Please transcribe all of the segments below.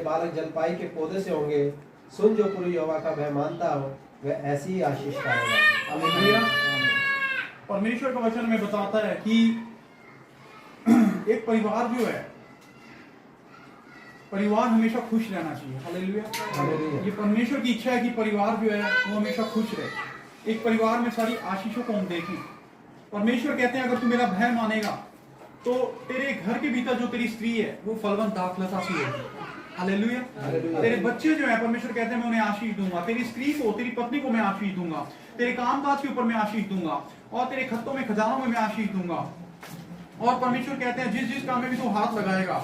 बालक जलपाई के पौधे से होंगे। सुन जो प्रभु यहोवा का भय मानता हो वह ऐसी ही आशीष पाएगा। हालेलुया। परमेश्वर का वचन में बताता है कि एक परिवार जो है, परिवार हमेशा खुश रहना चाहिए। हालेलुया। ये परमेश्वर की इच्छा है कि परिवार जो है वो हमेशा खुश रहे। एक परिवार में सारी आशीषों को हम देखें। परमेश्वर कहते हैं अगर तू मेरा भय मानेगा तो तेरे घर के भीतर जो तेरी स्त्री है वो फलवंत दाखलता सी होगी। हालेलुया। तेरे बच्चे जो है परमेश्वर कहते हैं मैं उन्हें आशीष दूंगा। तेरी स्त्री को, तेरी पत्नी को मैं आशीष दूंगा। तेरे कामकाज के ऊपर मैं आशीष दूंगा और तेरे खत्तों में, खजानों में मैं आशीष दूंगा। और परमेश्वर कहते हैं जिस जिस काम में भी तू हाथ लगाएगा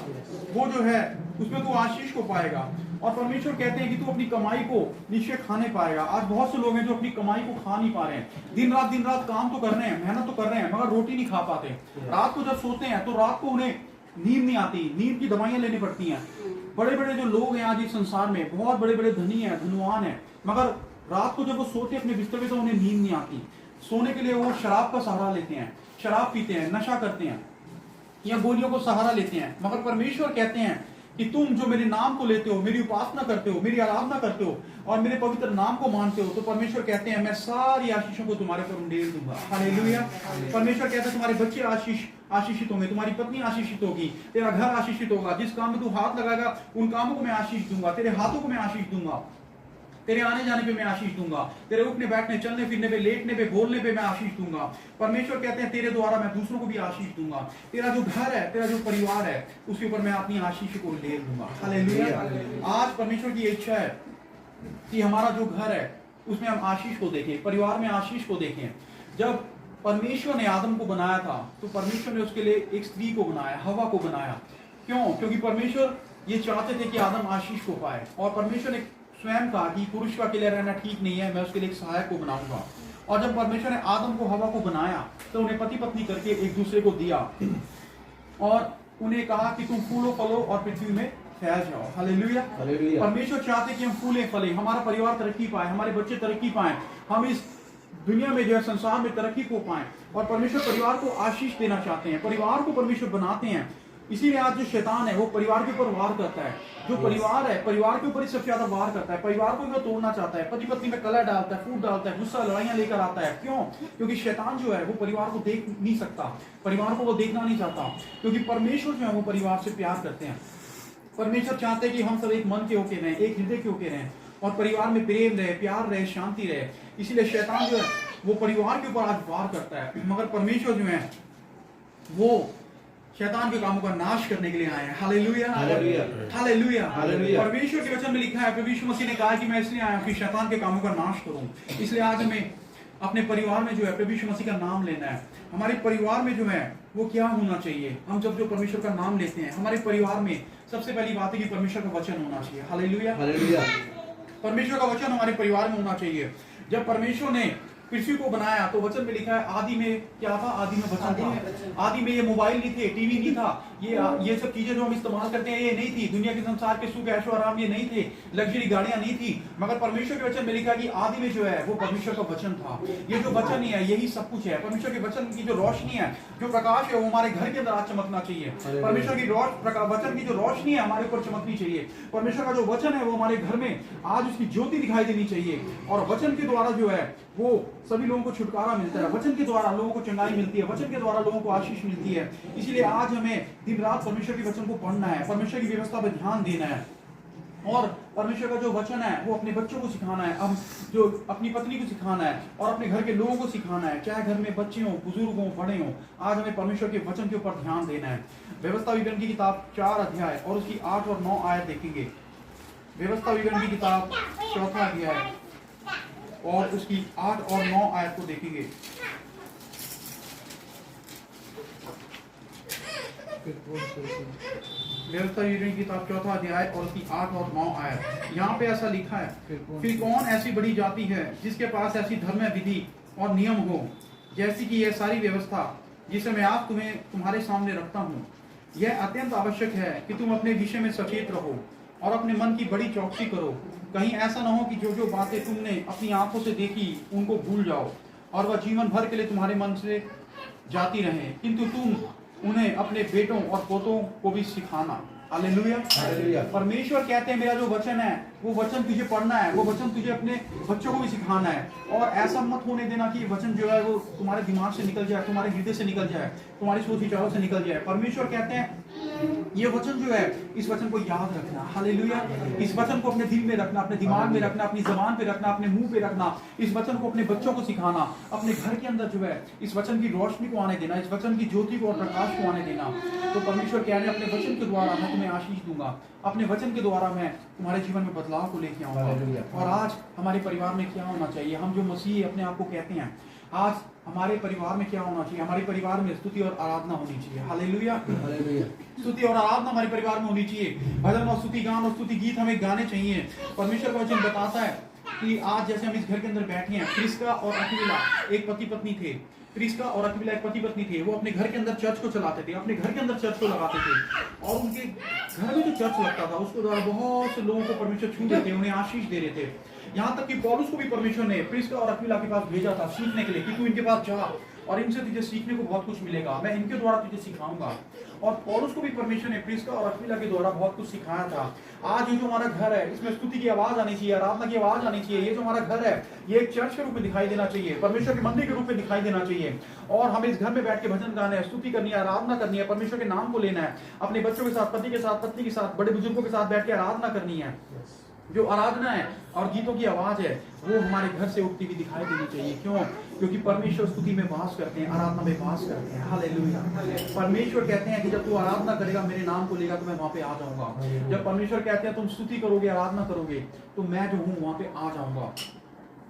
वो जो है उसमें तू आशीष को पाएगा। और परमेश्वर कहते हैं कि तू अपनी कमाई को निश्चय खाने पाएगा। आज बहुत से लोग हैं जो अपनी कमाई को खा नहीं पा रहे हैं। दिन रात काम तो कर रहे हैं, मेहनत तो कर रहे हैं, मगर रोटी नहीं खा पाते। रात को जब सोते हैं तो रात को उन्हें नींद नहीं आती, नींद की दवाइयां लेनी पड़ती हैं। बड़े बड़े जो लोग हैं आज इस संसार में, बहुत बड़े बड़े धनी हैं, धनवान हैं, मगर रात को जब वो सोते अपने बिस्तर पे तो उन्हें नींद नहीं आती। सोने के लिए वो शराब का सहारा लेते हैं, शराब पीते हैं, नशा करते हैं या गोलियों को सहारा लेते हैं। मगर परमेश्वर कहते हैं कि तुम जो मेरे नाम को लेते हो, मेरी उपासना करते हो, मेरी आराधना करते हो और मेरे पवित्र नाम को मानते हो, तो परमेश्वर कहते हैं मैं सारी आशीषों को तुम्हारे पर उंडेल दूंगा। हालेलुया। परमेश्वर कहता है तुम्हारे बच्चे आशीषित होंगे, तुम्हारी पत्नी आशीषित होगी, तेरा घर आशीषित होगा। जिस काम में तू हाथ लगाएगा उन कामों को मैं आशीष दूंगा, तेरे हाथों को मैं आशीष दूंगा, तेरे आने जाने पे मैं आशीष दूंगा, तेरे उठने बैठने, चलने फिरने पे, लेटने पे, बोलने पे मैं आशीष दूंगा। परमेश्वर कहते हैं तेरे द्वारा मैं दूसरों को भी आशीष दूंगा। तेरा जो घर है, तेरा जो परिवार है, उसके ऊपर मैं अपनी आशीष को ले दूंगा। हालेलुया। आज परमेश्वर की इच्छा है कि हमारा जो घर है उसमें हम आशीष को देखें, परिवार में आशीष को देखें। जब परमेश्वर ने आदम को बनाया था तो परमेश्वर ने उसके लिए एक स्त्री को बनाया, हवा को बनाया। क्यों? क्योंकि परमेश्वर ये चाहते थे कि आदम आशीष को पाए। और परमेश्वर ने स्वयं कहा कि पुरुष का अकेले रहना ठीक नहीं है, मैं उसके लिए एक सहायक को बनाऊंगा। और जब परमेश्वर ने आदम को, हवा को बनाया तो उन्हें पति पत्नी करके एक दूसरे को दिया और उन्हें कहा कि तुम फूलो फलो और पृथ्वी में फैल जाओ। हालेलुया। परमेश्वर चाहते कि हम फूले फले, हमारा परिवार तरक्की पाए, हमारे बच्चे तरक्की पाए, हम इस दुनिया में जो है संसार में तरक्की को पाए। और परमेश्वर परिवार को आशीष देना चाहते हैं, परिवार को परमेश्वर बनाते हैं। इसीलिए आज जो शैतान है वो परिवार के ऊपर वार करता है। जो परिवार है, परिवार के ऊपर ही सबसे ज्यादा वार करता है। परिवार को वो तोड़ना चाहता है, पति पत्नी में कलह डालता है, फूट डालता है, गुस्सा, लड़ाइयां लेकर आता है। क्यों? क्योंकि शैतान जो है वो परिवार को देख नहीं सकता, परिवार को वो देखना नहीं चाहता। क्योंकि परमेश्वर जो है वो परिवार से प्यार करते हैं। परमेश्वर चाहते हैं कि हम सब एक मन के होके रहें, एक हृदय के होके रहें और परिवार में प्रेम रहे, प्यार रहे, शांति रहे। इसीलिए शैतान जो है वो परिवार के ऊपर आज वार करता है। मगर परमेश्वर जो है वो शैतान के कामों का नाश करने के लिए आए हैं। हालेलुया। हालेलुया। परमेश्वर के वचन में लिखा है, प्रभु यीशु मसीह ने कहा कि मैं इसलिए आया कि शैतान के कामों का नाश करूं। इसलिए आज हमें अपने परिवार में जो है प्रभु यीशु मसीह का नाम लेना है। हमारे परिवार में जो है वो क्या होना चाहिए? हम जब जो परमेश्वर का नाम लेते हैं, हमारे परिवार में सबसे पहली बात है कि परमेश्वर का वचन होना चाहिए। हालेलुया। परमेश्वर का वचन हमारे परिवार में होना चाहिए। जब परमेश्वर ने पृथ्वी को बनाया तो वचन में लिखा है आदि में क्या था? आदि में वचन था। आदि में ये मोबाइल नहीं थे, टीवी नहीं था, ये सब चीजें जो हम इस्तेमाल करते हैं ये नहीं थी। दुनिया के संसार के सुख ऐशो आराम ये नहीं थे, लग्जरी गाड़ियां नहीं थी। मगर परमेश्वर के वचन में लिखा कि आदि में जो है वो परमेश्वर का वचन था। ये जो वचन ही है यही सब कुछ है। परमेश्वर के वचन की जो रोशनी है, जो प्रकाश है वो हमारे घर के अंदर आज चमकना चाहिए। परमेश्वर की वचन की जो रोशनी है हमारे ऊपर चमकनी चाहिए। परमेश्वर का जो वचन है वो हमारे घर में आज उसकी ज्योति दिखाई देनी चाहिए। और वचन के द्वारा जो है वो सभी लोगों को छुटकारा मिलता है। वचन के द्वारा लोगों को चंगाई मिलती है, वचन के द्वारा लोगों को आशीष मिलती है। इसीलिए आज हमें दिन रात परमेश्वर के वचन को पढ़ना है, परमेश्वर की व्यवस्था पर ध्यान देना है और परमेश्वर का जो वचन है वो अपने बच्चों को सिखाना है, हम जो अपनी पत्नी को सिखाना है और अपने घर के लोगों को सिखाना है, चाहे घर में बच्चे हों, बुजुर्ग हों, बड़े हों। आज हमें परमेश्वर के वचन के ऊपर ध्यान देना है। व्यवस्था विवरण की किताब 4 अध्याय और उसकी 8 और 9 आयत देखेंगे। व्यवस्था विवरण की किताब 4 अध्याय और उसकी 8 और 9 आयत को देखेंगे। व्यवस्था विवरण की किताब 4 अध्याय और उसकी 8 और 9 आयत। यहाँ पे ऐसा लिखा है, फिर कौन ऐसी बड़ी जाति है जिसके पास ऐसी धर्म विधि और नियम हो जैसी कि यह सारी व्यवस्था जिसे मैं आज तुम्हारे सामने रखता हूँ। यह अत्यंत आवश्यक है कि तुम अपने विषय में सचेत रहो और अपने मन की बड़ी चौकसी करो। कहीं ऐसा ना हो कि जो जो बातें तुमने अपनी आंखों से देखी उनको भूल जाओ और वह जीवन भर के लिए तुम्हारे मन से जाती रहे, किंतु तुम उन्हें अपने बेटों और पोतों को भी सिखाना। हालेलुया। हालेलुया। परमेश्वर कहते हैं मेरा जो वचन है वो वचन तुझे पढ़ना है, वो वचन तुझे अपने बच्चों को भी सिखाना है। और ऐसा मत होने देना कि ये वचन जो है वो तुम्हारे दिमाग से निकल जाए, तुम्हारे हृदय से निकल जाए, तुम्हारी सोच विचारों से निकल जाए। परमेश्वर कहते हैं ये वचन जो है, इस वचन को याद रखना। हालेलुया। इस वचन को अपने दिल में रखना, अपने दिमाग में रखना, अपनी जबान पे रखना, अपने मुंह पे रखना। इस वचन को अपने बच्चों को सिखाना, अपने घर के अंदर जो है इस वचन की रोशनी को आने देना, इस वचन की ज्योति को और प्रकाश को आने देना। तो परमेश्वर कह रहे हैं अपने वचन के द्वारा मैं तुम्हें आशीष दूंगा, अपने वचन के द्वारा मैं तुम्हारे जीवन में बदलाव को लेके आऊंगा। और आज हमारे परिवार में क्या होना चाहिए? हम जो मसीह अपने आप को कहते हैं, आज हमारे परिवार में क्या होना चाहिए? हमारे परिवार में स्तुति और आराधना होनी चाहिए। हालेलुया। हालेलुया। स्तुति और आराधना हमारे परिवार में होनी चाहिए। भजन और स्तुति गान और स्तुति गीत हमें गाने चाहिए। परमेश्वर का वचन बताता है कि आज जैसे हम इस घर के अंदर बैठे हैं, प्रिस्का और अक्विला एक पति पत्नी थे। प्रिस्का और अक्विला एक पति पत्नी थे। वो अपने घर के अंदर चर्च को चलाते थे, अपने घर के अंदर चर्च को लगाते थे। और उनके घर में जो चर्च लगता था उसके द्वारा बहुत से लोगों को परमेश्वर छू देते, उन्हें आशीष दे रहे थे। यहाँ तक कि पौलुस को भी परमेश्वर ने प्रिस्का और अक्विला के पास भेजा था सीखने के लिए कि तू इनके पास जा और इनसे तुझे सीखने को बहुत कुछ मिलेगा, मैं इनके द्वारा तुझे सिखाऊंगा। और पौलुस को भी परमेश्वर ने प्रिस्का और अक्विला के द्वारा बहुत कुछ सिखाया था। आज ये जो हमारा घर है इसमें स्तुति की आवाज आनी चाहिए, आराधना की आवाज आनी चाहिए। ये जो हमारा घर है ये एक चर्च के रूप में दिखाई देना चाहिए, परमेश्वर के मंदिर के रूप में दिखाई देना चाहिए। और हमें इस घर में बैठ के भजन गाना है, स्तुति करनी है, आराधना करनी है, परमेश्वर के नाम को लेना है, अपने बच्चों के साथ, पति के साथ, पत्नी के साथ, बड़े बुजुर्गों के साथ बैठ के आराधना करनी है। जो आराधना है और गीतों की आवाज है वो हमारे घर से उठती हुई दिखाई देनी चाहिए। क्यों? क्योंकि परमेश्वर स्तुति में वास करते हैं, आराधना में वास करते हैं। हालेलुया। परमेश्वर कहते हैं कि जब तू आराधना करेगा, मेरे नाम को लेगा, तो मैं वहां पे आ जाऊंगा। जब परमेश्वर कहते हैं तुम स्तुति करोगे, आराधना करोगे, तो मैं जो हूं वहां पे आ जाऊंगा।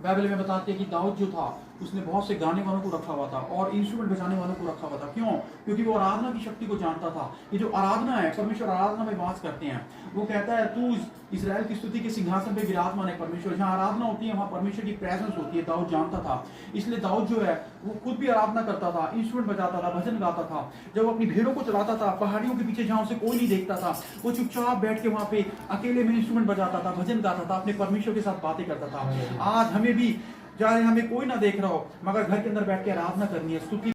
बाइबल में बताते हैं कि दाऊद जो था उसने बहुत से गाने वालों को रखा हुआ था और इंस्ट्रूमेंट बजाने वालों को रखा हुआ था। क्यों? क्योंकि वो आराधना की शक्ति को जानता था। ये जो आराधना है, परमेश्वर आराधना में वास करते हैं। वो कहता है तू इस्राएल की स्तुति के सिंहासन पे विराजमान है। परमेश्वर जहाँ आराधना होती है वहाँ परमेश्वर की प्रेजेंस होती है। दाऊद जानता था, इसलिए दाऊद जो है वो खुद भी आराधना करता था, इंस्ट्रूमेंट बजाता था, भजन गाता था। जब वो अपनी भेड़ों को चलाता था, पहाड़ियों के पीछे जहाँ उसे कोई नहीं देखता था, वो चुपचाप बैठ के वहाँ पे अकेले में इंस्ट्रूमेंट बजाता था, भजन गाता था, अपने परमेश्वर के साथ बातें करता था। आज हमें भी, चाहे हमें कोई ना देख रहा हो, मगर घर के अंदर बैठ के आराधना करनी है, स्तुति